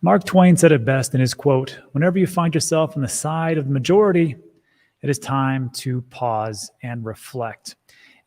Mark Twain said it best in his quote, "Whenever you find yourself on the side of the majority, it is time to pause and reflect."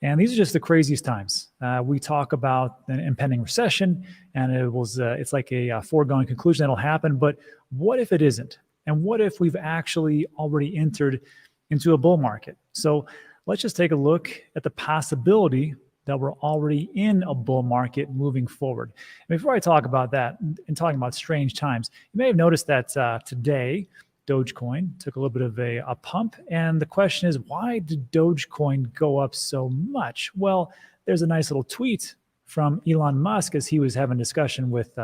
And these are just the craziest times. We talk about an impending recession, and it's like a foregone conclusion that'll happen. But what if it isn't? And what if we've actually already entered into a bull market? So let's just take a look at the possibility that we're already in a bull market moving forward. And before I talk about that and talking about strange times, you may have noticed that today, Dogecoin took a little bit of a pump. And the question is, why did Dogecoin go up so much? Well, there's a nice little tweet from Elon Musk as he was having a discussion with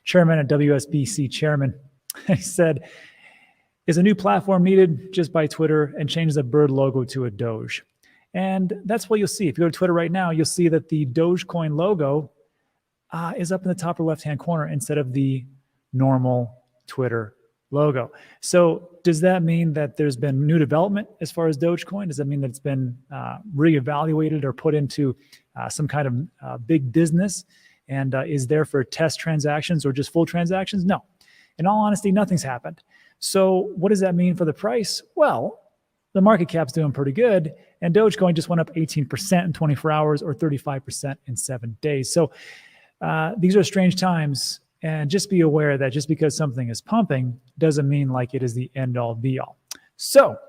chairman at WSBC chairman. He said, "Is a new platform needed? Just buy Twitter and change the bird logo to a Doge." And that's what you'll see. If you go to Twitter right now, you'll see that the Dogecoin logo is up in the top upper left-hand corner instead of the normal Twitter logo. So does that mean that there's been new development as far as Dogecoin? Does that mean that it's been reevaluated or put into some kind of big business and is there for test transactions or just full transactions? No. In all honesty, nothing's happened. So what does that mean for the price? Well, the market cap's doing pretty good, and Dogecoin just went up 18% in 24 hours or 35% in 7 days. So these are strange times, and just be aware that just because something is pumping doesn't mean like it is the end-all, be-all. So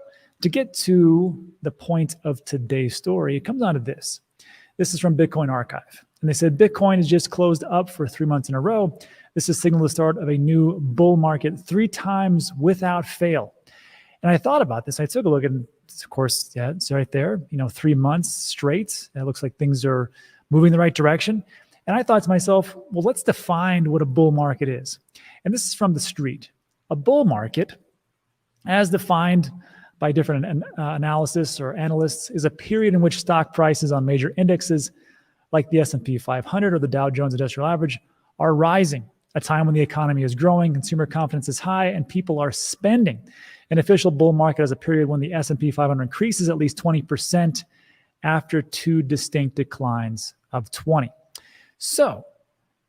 to get to the point of today's story, it comes down to this. This is from Bitcoin Archive, and they said Bitcoin has just closed up for 3 months in a row. This has signaled the start of a new bull market 3 times without fail. And I thought about this. I took a look, and of course, yeah, it's right there. 3 months straight. It looks like things are moving in the right direction. And I thought to myself, well, let's define what a bull market is. And this is from the street. A bull market, as defined by different analysis or analysts, is a period in which stock prices on major indexes like the S&P 500 or the Dow Jones Industrial Average are rising. A time when the economy is growing, consumer confidence is high, and people are spending. An official bull market is a period when the S&P 500 increases at least 20% after 2 distinct declines of 20. So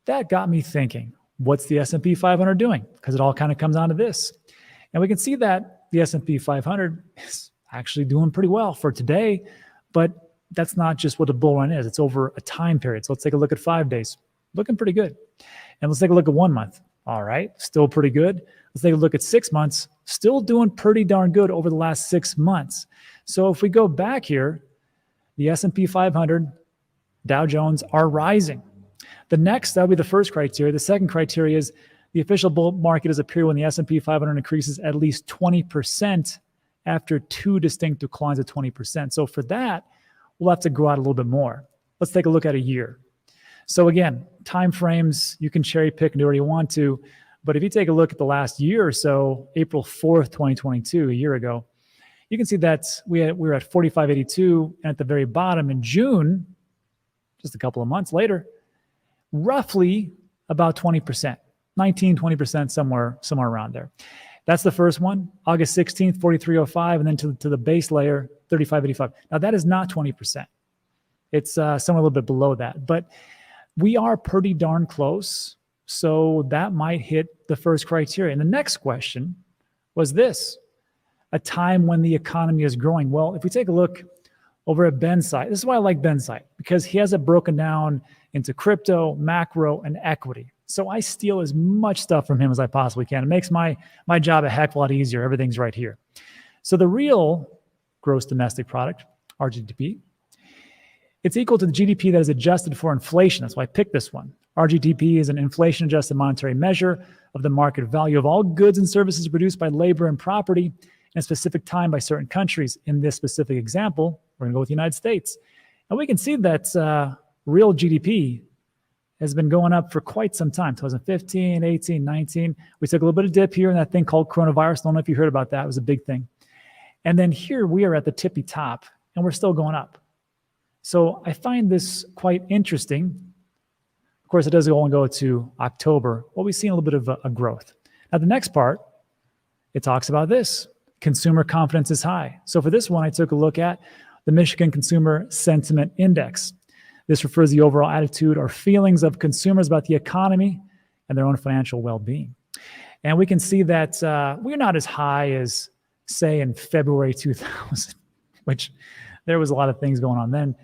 that got me thinking, what's the S&P 500 doing? Because it all kind of comes down to this. And we can see that the S&P 500 is actually doing pretty well for today, but that's not just what a bull run is. It's over a time period. So let's take a look at 5 days. Looking pretty good. And let's take a look at 1 month. All right, still pretty good. Let's take a look at 6 months. Still doing pretty darn good over the last 6 months. So if we go back here, the S&P 500, Dow Jones are rising. The next, that'll be the first criteria. The second criteria is the official bull market is a period when the S&P 500 increases at least 20% after 2 distinct declines of 20%. So for that, we'll have to go out a little bit more. Let's take a look at a year. So again, time frames, you can cherry pick and do whatever you want to. But if you take a look at the last year or so, April 4th, 2022, a year ago, you can see that we were at 45.82. And at the very bottom in June, just a couple of months later, roughly about 20%, 19, 20%, somewhere around there. That's the first one. August 16th, 43.05, and then to the base layer, 35.85. Now, that is not 20%. It's somewhere a little bit below that. But we are pretty darn close. So that might hit the first criteria. And the next question was this: a time when the economy is growing. Well, if we take a look over at Ben's site, this is why I like Ben's site, because he has it broken down into crypto, macro, and equity. So I steal as much stuff from him as I possibly can. It makes my job a heck of a lot easier. Everything's right here. So the real gross domestic product, RGDP, it's equal to the GDP that is adjusted for inflation. That's why I picked this one. RGDP is an inflation-adjusted monetary measure of the market value of all goods and services produced by labor and property in a specific time by certain countries. In this specific example, we're going to go with the United States. And we can see that real GDP has been going up for quite some time, 2015, 18, 19. We took a little bit of dip here in that thing called coronavirus. I don't know if you heard about that. It was a big thing. And then here we are at the tippy top, and we're still going up. So I find this quite interesting. Of course, it does only go to October. Well, we've seen a little bit of a growth. Now, the next part, it talks about this. Consumer confidence is high. So for this one, I took a look at the Michigan Consumer Sentiment Index. This refers to the overall attitude or feelings of consumers about the economy and their own financial well-being. And we can see that we're not as high as, say, in February 2000, which there was a lot of things going on then,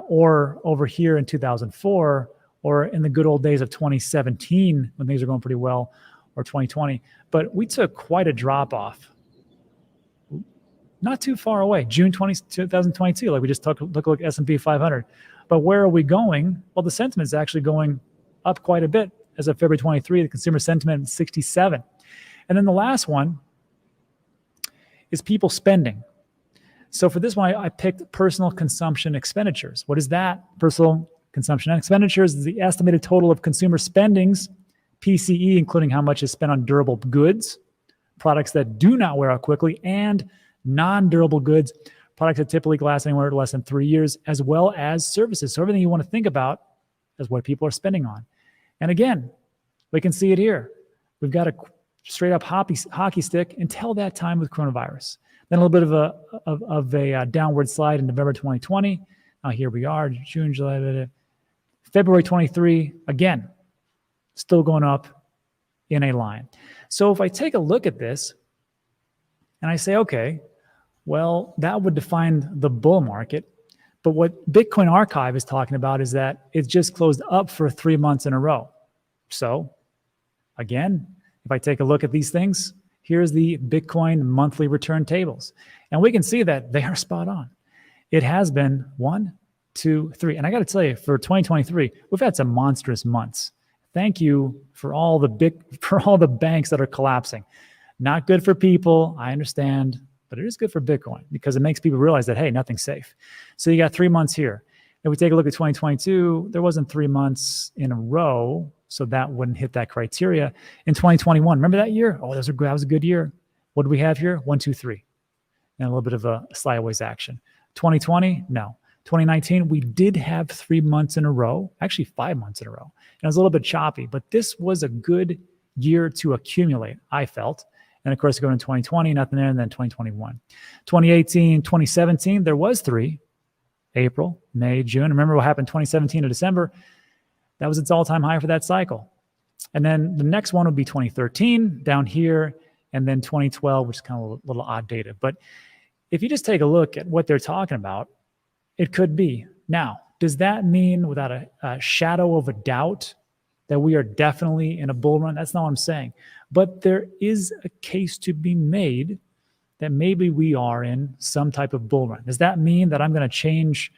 or over here in 2004, or in the good old days of 2017 when things are going pretty well, or 2020. But we took quite a drop off not too far away, June 2022, like we just took a look at S&P 500. But where are we going? Well, the sentiment is actually going up quite a bit. As of February 23, the consumer sentiment 67. And then the last one is people spending. So for this one, I picked personal consumption expenditures. What is that? Personal consumption expenditures is the estimated total of consumer spendings, PCE, including how much is spent on durable goods, products that do not wear out quickly, and non-durable goods, products that typically last anywhere less than 3 years, as well as services. So everything you want to think about is what people are spending on. And again, we can see it here. We've got a straight up hockey stick until that time with coronavirus. Then a little bit of a downward slide in November 2020. Now here we are, June, July, February 23, again, still going up in a line. So if I take a look at this and I say, okay, well, that would define the bull market. But what Bitcoin Archive is talking about is that it's just closed up for 3 months in a row. So again, if I take a look at these things, here's the Bitcoin monthly return tables. And we can see that they are spot on. It has been 1, 2, 3. And I got to tell you, for 2023, we've had some monstrous months. Thank you for all the banks that are collapsing. Not good for people, I understand, but it is good for Bitcoin because it makes people realize that, hey, nothing's safe. So you got 3 months here. If we take a look at 2022, there wasn't 3 months in a row, so that wouldn't hit that criteria. In 2021, remember that year? Oh, that was a good year. What do we have here? 1, 2, 3. And a little bit of a sideways action. 2020, no. 2019, we did have 3 months in a row, actually 5 months in a row. And it was a little bit choppy, but this was a good year to accumulate, I felt. And of course, going into 2020, nothing there, and then 2021. 2018, 2017, there was 3. April, May, June. Remember what happened 2017 to December? That was its all-time high for that cycle. And then the next one would be 2013 down here, and then 2012, which is kind of a little odd data. But if you just take a look at what they're talking about, it could be. Now, does that mean without a shadow of a doubt that we are definitely in a bull run? That's not what I'm saying. But there is a case to be made that maybe we are in some type of bull run. Does that mean that I'm going to change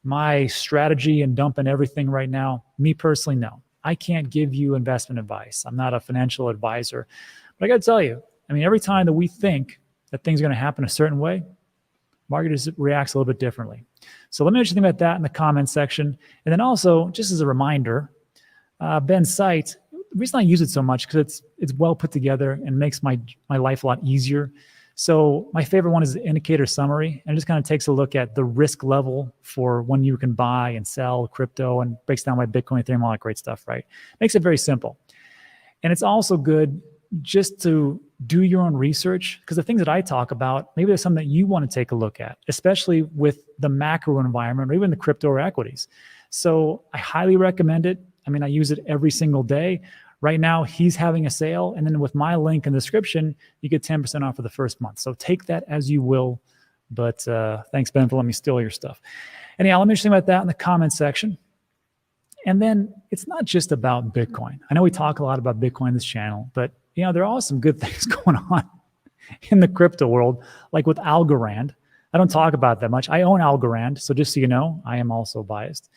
my strategy and dump in everything right now? Me personally, no. I can't give you investment advice. I'm not a financial advisor. But I got to tell you, I mean, every time that we think that things are going to happen a certain way, market reacts a little bit differently. So let me know what you think about that in the comments section. And then also, just as a reminder, Ben's site, the reason I use it so much because it's well put together and makes my life a lot easier. So my favorite one is the indicator summary, and it just kind of takes a look at the risk level for when you can buy and sell crypto and breaks down my Bitcoin, Ethereum, all that great stuff, right? Makes it very simple. And it's also good just to do your own research because the things that I talk about, maybe there's something that you want to take a look at, especially with the macro environment or even the crypto or equities. So I highly recommend it. I mean, I use it every single day. Right now, he's having a sale. And then with my link in the description, you get 10% off for the first month. So take that as you will. But thanks, Ben, for letting me steal your stuff. Anyhow, let me think about that in the comments section. And then it's not just about Bitcoin. I know we talk a lot about Bitcoin in this channel, but you know, there are some good things going on in the crypto world, like with Algorand. I don't talk about that much. I own Algorand, so just so you know, I am also biased.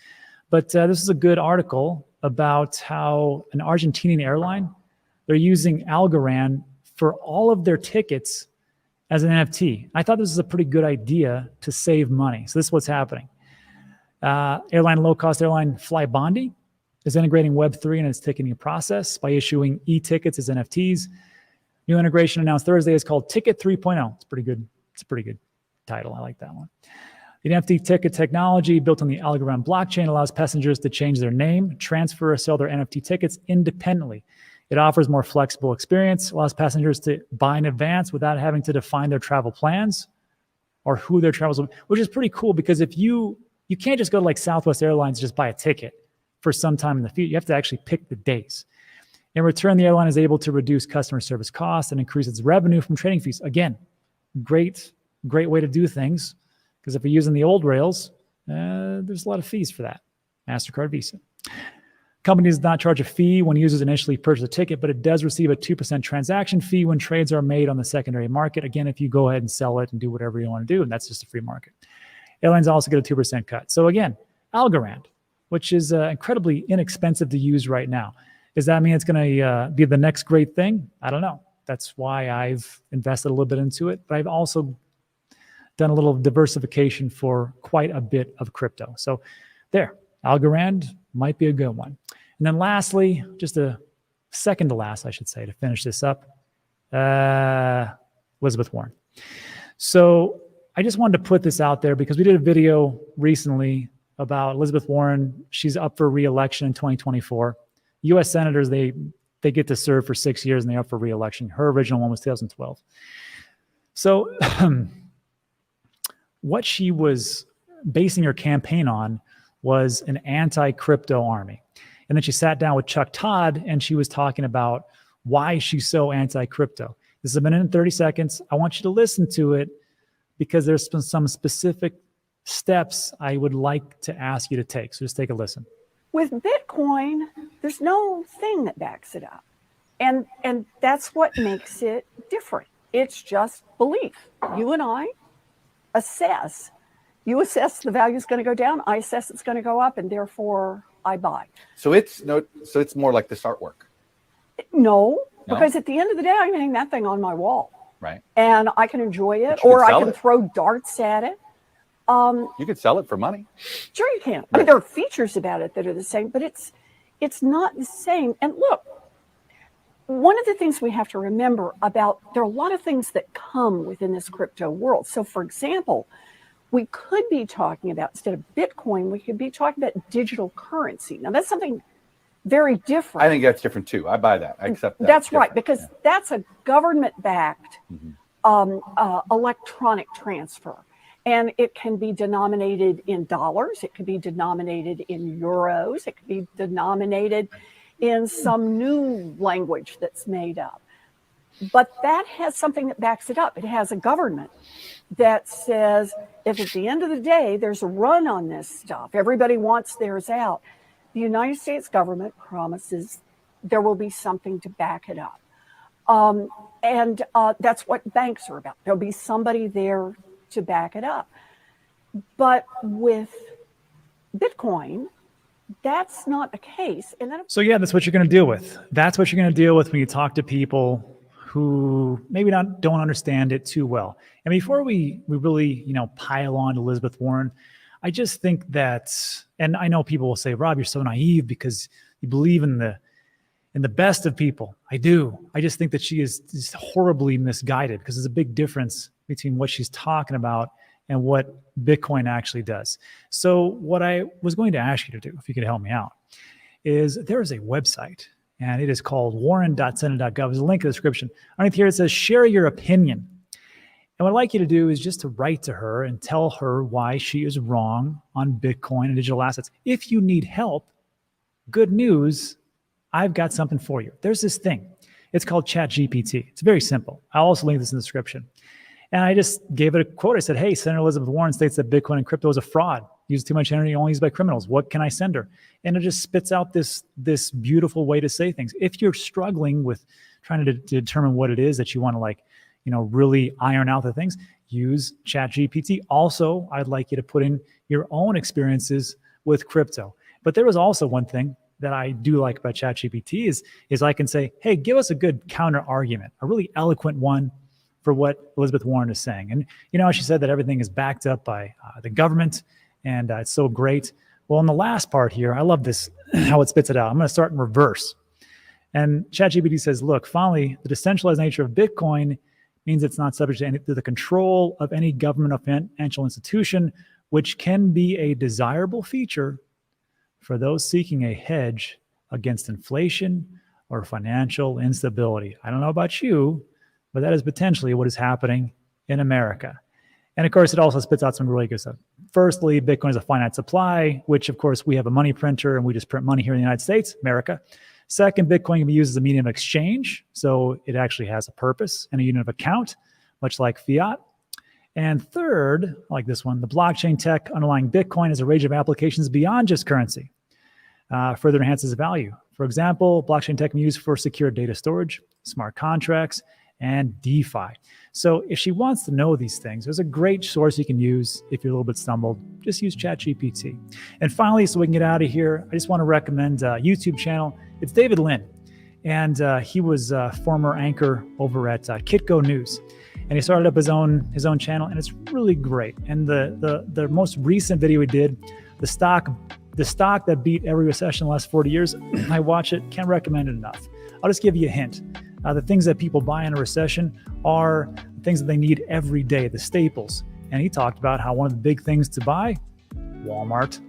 But this is a good article about how an Argentinian airline, they're using Algorand for all of their tickets as an NFT. I thought this was a pretty good idea to save money. So this is what's happening. Low-cost airline Flybondi is integrating Web3 in its ticketing process by issuing e-tickets as NFTs. New integration announced Thursday is called Ticket 3.0. It's pretty good. It's a pretty good title. I like that one. The NFT ticket technology built on the Algorand blockchain allows passengers to change their name, transfer, or sell their NFT tickets independently. It offers more flexible experience, allows passengers to buy in advance without having to define their travel plans or who their travels will be, which is pretty cool because if you can't just go to like Southwest Airlines and just buy a ticket for some time in the future. You have to actually pick the days. In return, the airline is able to reduce customer service costs and increase its revenue from trading fees. Again, great way to do things, because if you're using the old rails, there's a lot of fees for that. MasterCard, Visa. Company does not charge a fee when users initially purchase a ticket, but it does receive a 2% transaction fee when trades are made on the secondary market. Again, if you go ahead and sell it and do whatever you want to do, and that's just a free market. Airlines also get a 2% cut. So again, Algorand, which is incredibly inexpensive to use right now. Does that mean it's going to be the next great thing? I don't know. That's why I've invested a little bit into it, but I've also done a little diversification for quite a bit of crypto. So there, Algorand might be a good one. And then lastly, just a second to last, I should say, to finish this up, Elizabeth Warren. So I just wanted to put this out there because we did a video recently about Elizabeth Warren. She's up for re-election in 2024. U.S. senators, they get to serve for 6 years and they're up for re-election. Her original one was 2012. So what she was basing her campaign on was an anti-crypto army. And then she sat down with Chuck Todd and she was talking about why she's so anti-crypto. This is a minute and 30 seconds. I want you to listen to it because there's some specific steps I would like to ask you to take. So just take a listen. With Bitcoin, there's no thing that backs it up. And that's what makes it different. It's just belief. You and I assess. You assess the value is going to go down. I assess it's going to go up, and therefore I buy. So it's more like this artwork. No, because at the end of the day, I can hang that thing on my wall. Right. And I can enjoy it, or I can throw darts at it. You could sell it for money. Sure you can. I mean, there are features about it that are the same, but it's not the same. And look, one of the things we have to remember about, there are a lot of things that come within this crypto world. So for example, we could be talking about, instead of Bitcoin, we could be talking about digital currency. Now that's something very different. I think that's different too. I buy that. I accept that. That's right, because that's a government-backed electronic transfer. And it can be denominated in dollars. It could be denominated in euros. It could be denominated in some new language that's made up. But that has something that backs it up. It has a government that says, if at the end of the day, there's a run on this stuff, everybody wants theirs out, the United States government promises there will be something to back it up. And that's what banks are about. There'll be somebody there to back it up. But with Bitcoin, that's not the case. And then, so yeah, that's what you're going to deal with. That's what you're going to deal with when you talk to people who maybe don't understand it too well. And before we really, pile on to Elizabeth Warren, I just think that, and I know people will say, Rob, you're so naive because you believe in the best of people. I do. I just think that she is just horribly misguided, because there's a big difference between what she's talking about and what Bitcoin actually does. So what I was going to ask you to do, if you could help me out, is there is a website, and it is called warren.senate.gov. There's a link in the description. Underneath here, it says, share your opinion. And what I'd like you to do is just to write to her and tell her why she is wrong on Bitcoin and digital assets. If you need help, good news, I've got something for you. There's this thing. It's called ChatGPT. It's very simple. I'll also link this in the description. And I just gave it a quote. I said, hey, Senator Elizabeth Warren states that Bitcoin and crypto is a fraud, used too much energy, only used by criminals. What can I send her? And it just spits out this beautiful way to say things. If you're struggling with trying to determine what it is that you want to really iron out the things, use ChatGPT. Also, I'd like you to put in your own experiences with crypto. But there was also one thing that I do like about ChatGPT is I can say, hey, give us a good counter argument, a really eloquent one for what Elizabeth Warren is saying. And she said that everything is backed up by the government, and it's so great. Well, in the last part here, I love this, how it spits it out. I'm going to start in reverse. And ChatGPT says, look, finally, the decentralized nature of Bitcoin means it's not subject to the control of any government or financial institution, which can be a desirable feature for those seeking a hedge against inflation or financial instability. I don't know about you, but that is potentially what is happening in America. And of course, it also spits out some really good stuff. Firstly, Bitcoin is a finite supply, which of course we have a money printer and we just print money here in the United States, America. Second, Bitcoin can be used as a medium of exchange. So it actually has a purpose and a unit of account, much like fiat. And third, like this one, the blockchain tech underlying Bitcoin has a range of applications beyond just currency. Further enhances value. For example, blockchain tech can be used for secure data storage, smart contracts, and DeFi. So if she wants to know these things, there's a great source you can use if you're a little bit stumbled. Just use ChatGPT. And finally, so we can get out of here, I just want to recommend a YouTube channel. It's David Lin, and he was a former anchor over at Kitco News. And he started up his own channel, and it's really great. And the most recent video he did, the stock that beat every recession in the last 40 years, I watch it, can't recommend it enough. I'll just give you a hint. The things that people buy in a recession are things that they need every day, the staples. And he talked about how one of the big things to buy, Walmart,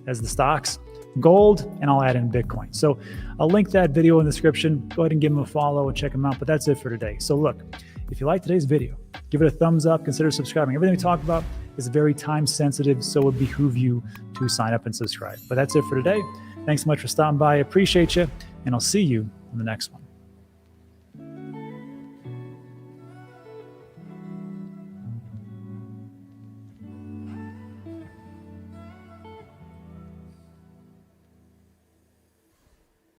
as the stocks, gold, and I'll add in Bitcoin. So I'll link that video in the description. Go ahead and give him a follow and check him out. But that's it for today. So look, if you like today's video, give it a thumbs up, consider subscribing. Everything we talk about is very time sensitive, so it would behoove you to sign up and subscribe. But that's it for today. Thanks so much for stopping by. I appreciate you, and I'll see you in the next one.